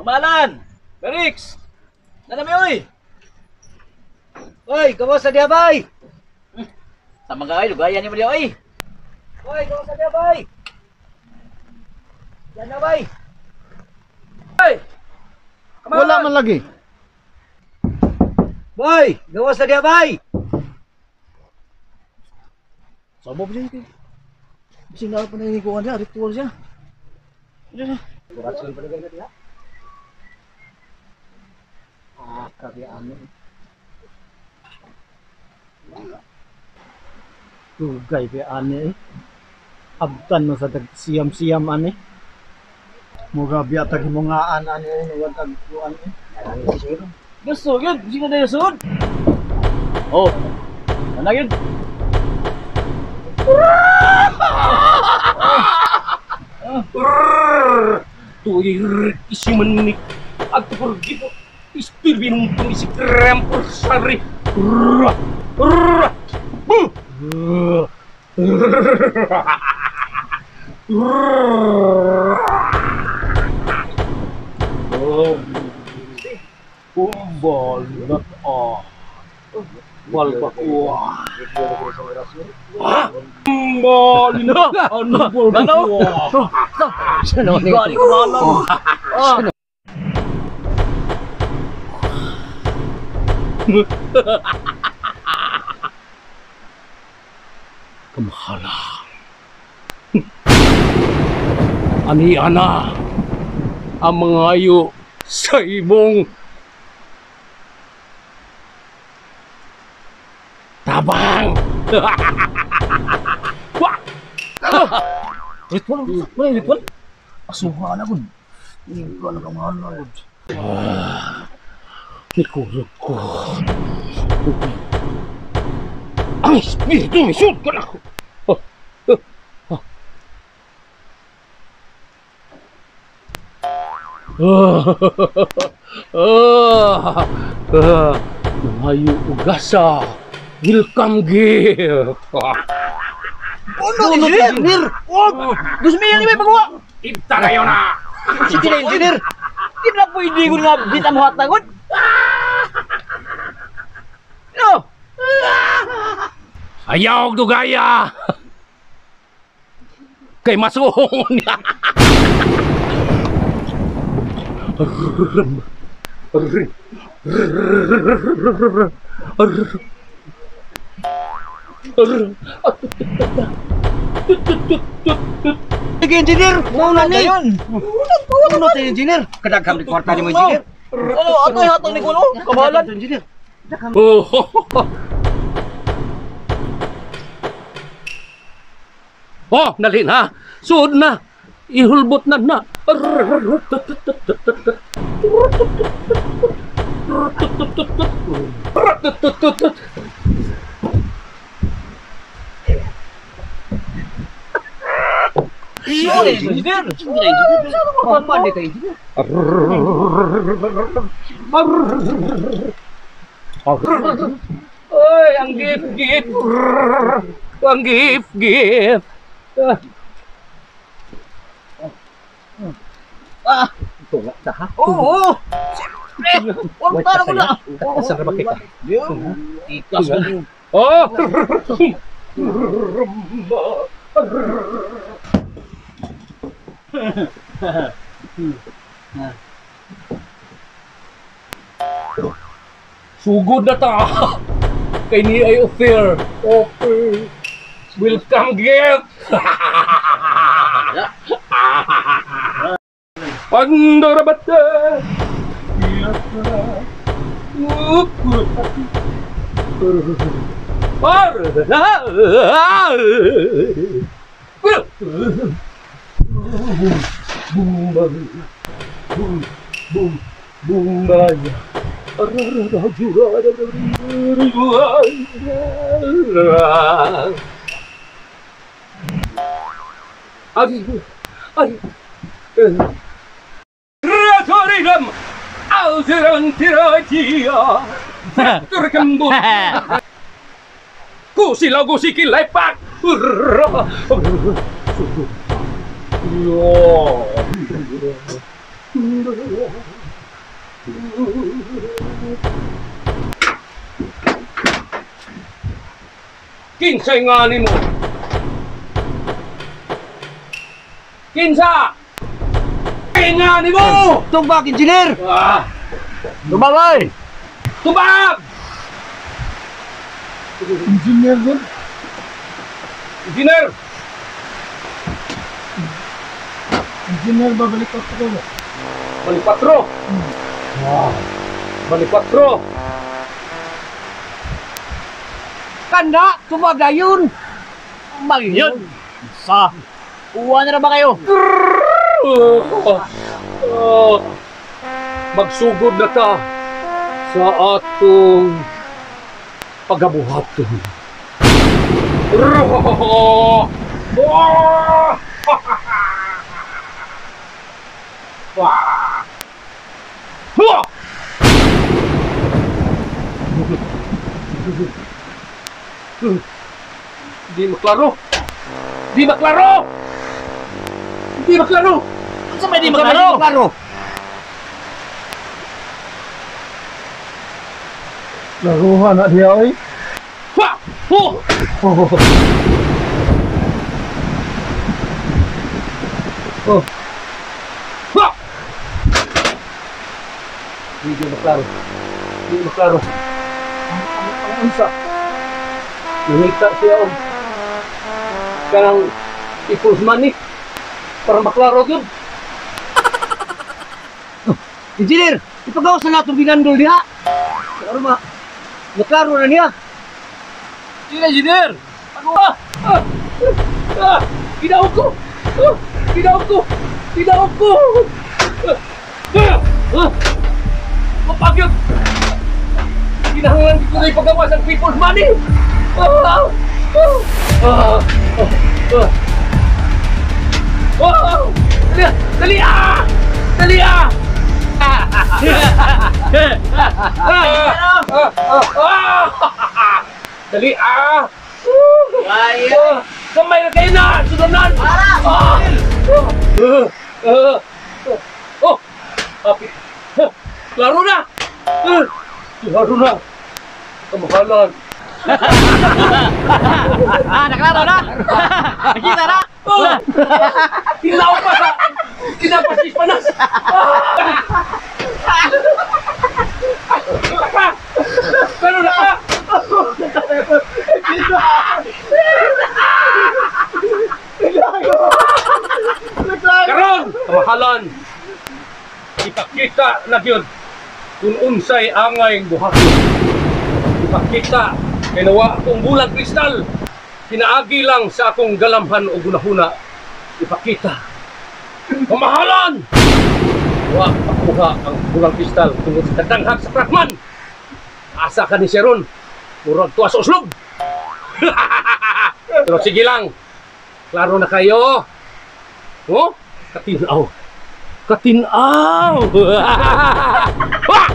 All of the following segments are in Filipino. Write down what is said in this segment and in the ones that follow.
Kamalan! Berix! Nanami oy! Oy, kamusta diya bay? Sa mga ay, lugayan niyo mo diya oy! Oy, kamusta diya bay? Yan na bay! Oy! Wala man lagi. Boy, kamusta diya bay? Sabo ba siya? Bisa nga pa nanginikuhan siya, ritual siya. Kurasyon pa na diya? Kaya ano. Tugay kaya ano Abtan mo sa siyam-siyam ano Muga biyatag mo nga ano Huwag tagpuan Gusto yun! Sino na yung sunod? Oh! Ano yun? Tuir isimanik at pergi istir binung isi krempur sari kumbal nak wal bakwa kumbal na anu bol bakwa Sino ni malam? Kemahalan. Ani ana ang mangayo sa imong tabang. Wah! Ritual? Wala yung ritual? Asuha na gud. Hindi ko na kamahan na gud. Nikurot ko. Ang espiritu misud ko na. Nangayo ugasa. Welcome gift. Ano engineer? Gusto mo yan may pagawa? Ibta kayo na. Sige na engineer. Di na pwede ko nga bita mo hatagod. No. Ayaw dugaya. Kay masuhon niya. Sige engineer, muna ni. Ano tayo engineer? Kadagam di kwarta ni mo engineer. Ano ato hatang ni kuno? Kamalan engineer. Oh. Oh, nalin ha. Suod na. Ihulbot na na. Engineer. Pampan dito, engineer. Oy, ang gip-gip. Ang gip-gip. Tunga ta ha. Oo. Wala tara ko na. Asa ra ba kay ka? Ikas ko. Oh! Sugod na ta. Kay ni ay offer. Offer. Welcome gift. Pandorabata. Ratorigam Alzeran Tiratia Turkambut Kusilaw kusikilay pak Kinsay nga ni mo Kinsa nga ni mo Tumbak, engineer. Tumabay Tubag Engineer yun. Engineer Engineer babalik ko ko. Balipatro Balipatro Kanda, tumagayon. Magayon. Sa Uwa na ba kayo? Magsugod na ta sa atong pagabuhaton. Di maklaro. Di maklaro. Di maklaro. Sa may di maklaro. laruhan na dia oi. Ha! Ho! Ha! Di maklaro. Di maklaro. Ang unsa. Nangita siya o. Kanang ipos manik. Para maklaro yun. Engineer, ipagawas na natin binandol niya. Ano ba? Naklaro na niya. Sino engineer? Ano? Ginaw ko! Ginaw ko! Ginaw ko! Mapagyod! Ginahanglan ko na ipagawas ang people's money! Dali! Dali! Dali! Kamay na kayo na! Sudanan! Happy! Klaro na! Klaro na! Kamahalan! Naklaro na? Nakita na? Tinaw pa sa kinapasis panas! Pero na ka! Karon! Kamahalan! Ipakita na yun kung unsay angay buhaton. Ipakita kay nawa akong bulag kristal Pinaagi lang sa akong galamhan o gunahuna. Ipakita. Pamahalan! Wa pakuha ang bulang pistal tungod sa kadanghag sa Krakman. Asa ka ni Sharon. Murag tuwa sa uslog. Pero sige lang. Klaro na kayo. Oh? Katinaw. Katinaw! Wah!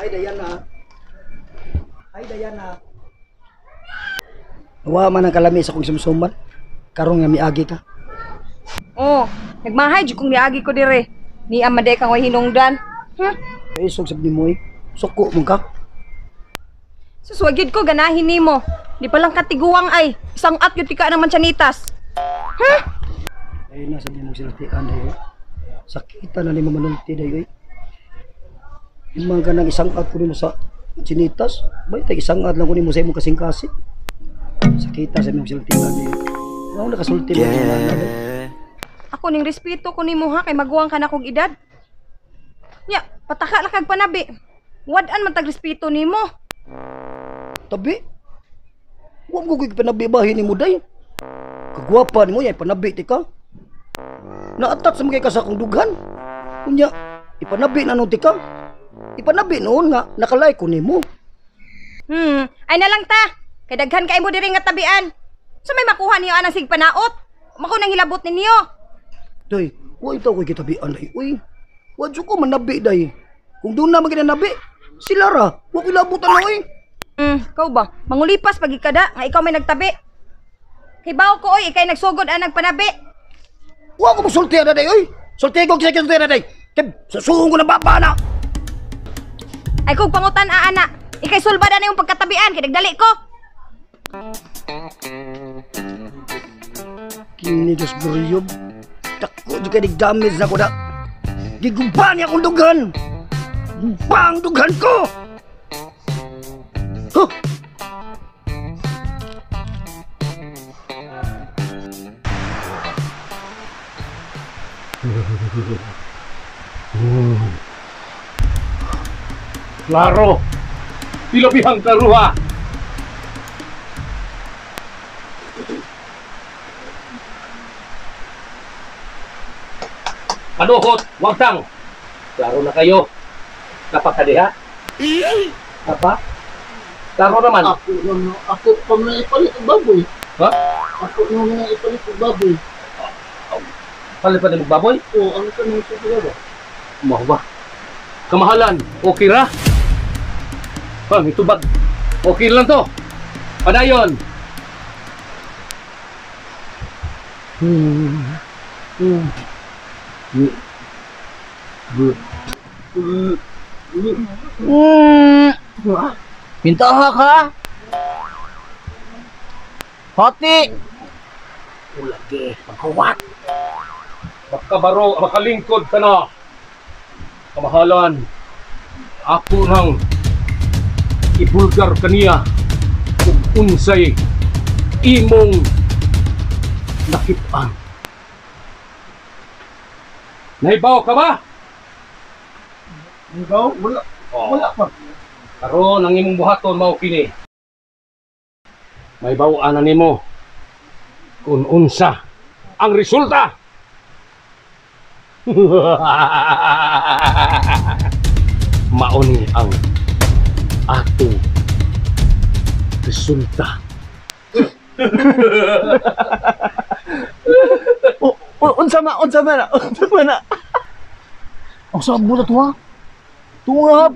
Ay, Diana. Ay, Diana. Nawa man ang kalami sa kong sumsuman. Karong nga miagi ka. Oh, nagmahay jud kung niagi ko dire. Ni amade kang way hinungdan. Ay, isog sabdi mo eh. Suko mo ka. Suswagid ko ganahin nimo. Di pa lang katiguang ay. Isang at yun tika ng manchanitas. Ay, nasa di mong sinatian na yun. Sakita na ni mamanulti na yun. Yung mga ganang isang at ko mo sa sinitas. Bay, isang at lang ko mo sa imong kasing-kasing. Sakita sa imong sinatian na yun. Ako nakasulti mo na Ako ning respeto ko nimo ha kay maguwang ka na kog edad. Nya, pataka lang kag panabi. Wad-an man tag respeto nimo. Tabi. Huwag ko kong panabibahin ni mo, day. Kagwapa ni mo, yan, panabi, tika. Naatat sa mga kasakong dughan. Kunya, ipanabi na nung tika. Ipanabi noon nga, nakalay ko ni mo. Ay na lang ta. Kay daghan kay mo diri nga tabian. So may makuha niyo anang sig panaot. Mako nang hilabot ninyo. Day, huwag ito ko kitabian, day. Uy, huwag ko manabi, day. Kung doon na maginanabi, sila ra, huwag ilabutan na, uy. Kau ba? Mangulipas pag ikada nga ikaw may nagtabi. Kay bawo ko oy, ikay nagsugod ang nagpanabi. Huwag ko masultihan na, day, uy. Sultihan ko kisa sultihan na, day. Sasuhong ko na baba na. Ay kung pangutan ana, ikay sulbada na yung pagkatabian kay nagdali ko. Kini dos beriyog. Tako juga dig-damage na ko na. Giguban niya akong dugan. Bang dugan ko. Huh. Klaro! Pilabihang karuha! Panuhot! Wagtang! Klaro na kayo! Napakadiha? Apa? Klaro naman! Ako pa na ipalit ang baboy. Ha? Ako na ipalit ang baboy. Palipan ng baboy? Oo, ano ka nang sigurado? Maho ba? Kamahalan, okay ra? Ito ba? Okay lang to. Padayon. Pintaha ka. Hoti. Ulagi, pagkawat. Makabaro, makalingkod ka na. Kamahalan, ako nang ibulgar kaniya kung unsay imong nakitaan. Naibaw ka ba? Ikaw? Wala. Wala pa. Karon ang imong buhaton mao kini. Maibaw-an na nimo kung unsa ang resulta. Mauni ang atong resulta. Unsa man na? Ang sabo na tuwa. Tuwa.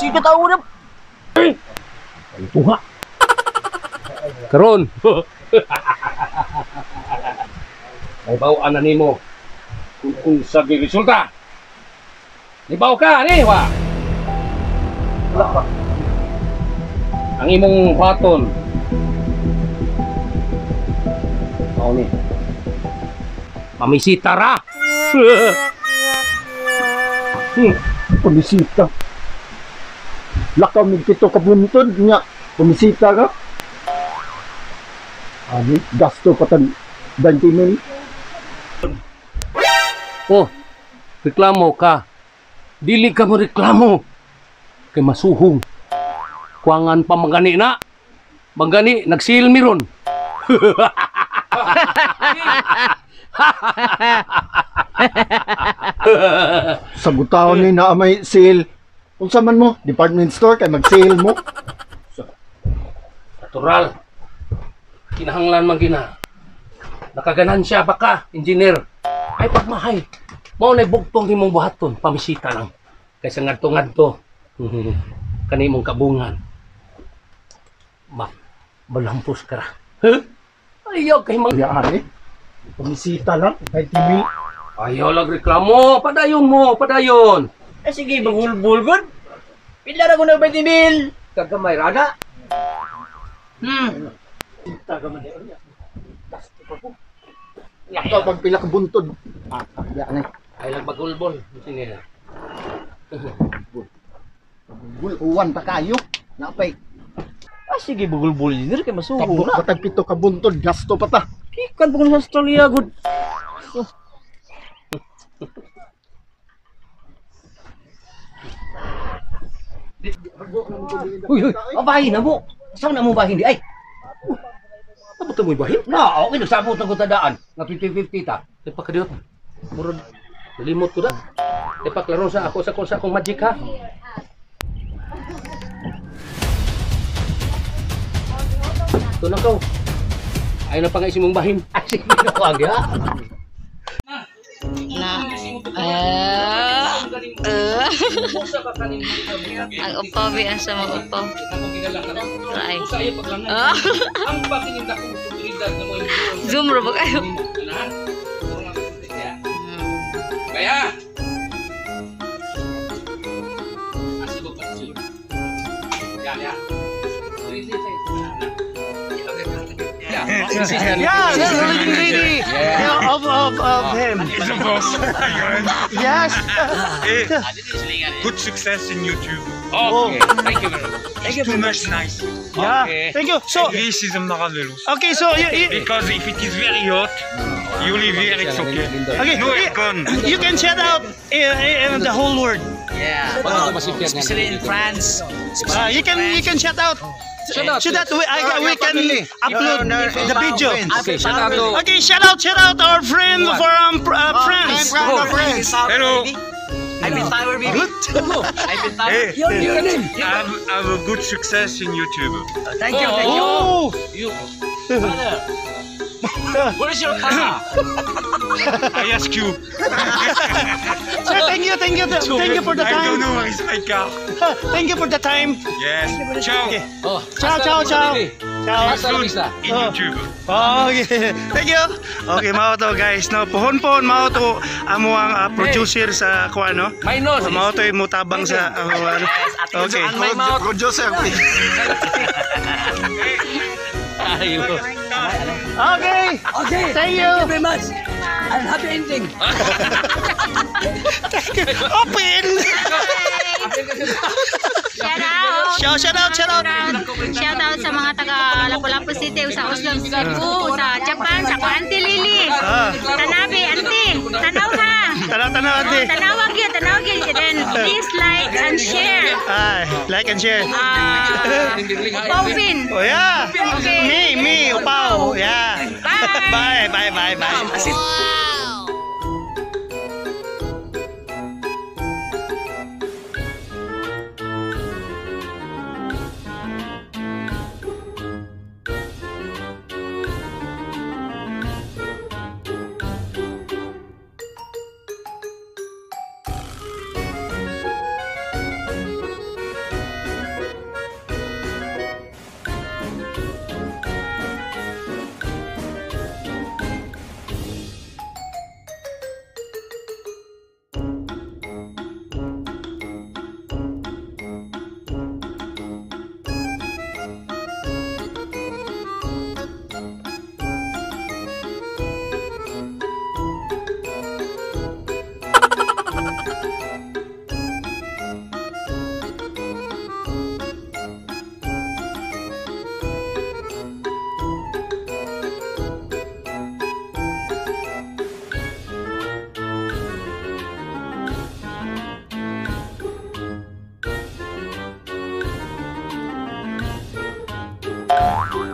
Sige tao na. Ang tuha. Karon. Maibaw-an na nimo kung unsa gi resulta. Ibaw ka ni wa. Wala pa. Ang imong baton. Mao ni. Mamisita ra. Pamisita. lakaw mig pito ka buntod nya pumisita ka. Ani gasto pa tag 20 mil. Oh, reklamo ka. Dili ka mo reklamo. Kay masuhong. Kuangan pa magani na. Magani, nagsilmi ron. Sagutaw ni na may sale. Unsa man mo, department store kay mag-sale mo. Natural. Kinahanglan man gina. Nakaganansya baka, engineer. Ay pagmahay. Mao na bugtong himong buhaton, pamisita lang. Kaysa ngadto-ngadto. Kani mong kabungan. Balampos ka ra. Huh? Ayaw kay mga... Ya ani. Pumisita lang 20 mil. Ayaw lang reklamo. Padayon mo, padayon. Sige, maghulbul gud. Pila ra ko na 20 mil. Kagamay rada. Lakaw pag pila ka buntod. Ya ani. Ay lang bagulbol. Engineer. Uwan pa kayo. Napay. Sige, bugulbul dinir kay masuho Kabuk na. patag pito ka buntod gasto pa ta. Ikan po sa Australia gud. Uy, uy. Mabahin na mo. Saan na mo bahin di ay? Sabot mo ibahin? Na, okay nagsabot ng kutadaan. Nga 50-50 ta. Di pa kadiyot. Murad. Nalimot ko na. Di pa klaro sa ako sa akong magic ha. Ito na ko. Ayaw na pa nga isimong bahin. Ay, sige na wag ya. Ang upaw biyan sa mga upaw. Try. Zoom ro ba kayo? Kaya. Ya. Yeah, lady. Yeah, of him. Yes. Good success in YouTube. Okay. Thank you very much. It's too much nice. Yeah. Thank you. So, Racism nakadelos. okay, so Because if it is very hot, you live here, it's okay. okay, No aircon. you can shout out the whole world. Especially in France. You can shout out. So that we can upload the video. Okay, shout out to... Okay, shout out our friend from France. Hello. I'm in Tower, baby. I'm in Tower. Hey, I have a good success in YouTube. Thank you, thank you. Oh, Where's your car? I ask you. sir, thank you for the I don't time. know where is my car. Thank you for the time. Yes. Ciao. Okay. Oh, Ciao, ciao, ciao. Ciao. Hasta la vista. In YouTube. Okay. Thank you. Okay, mao to guys, no. Pohon-pohon mao to amo ang producer sa kuan no. Minus. Mao to mutabang sa ano. Okay. Producer. Ayaw. Okay. Okay. Thank you. very much. And happy ending. Open. Shout out! Shout out. Shout out sa mga taga Lapu-Lapu City, sa Oslo, Cebu, sa Japan, sa Auntie Lily. Tanabe, Auntie. Tanaw ka. Tanaw ate. Tanawag yun. Then, please like and share. Like and share. Pauvin. Oh yeah. Okay. Me, upaw. Yeah. Bye. Bye. Bye.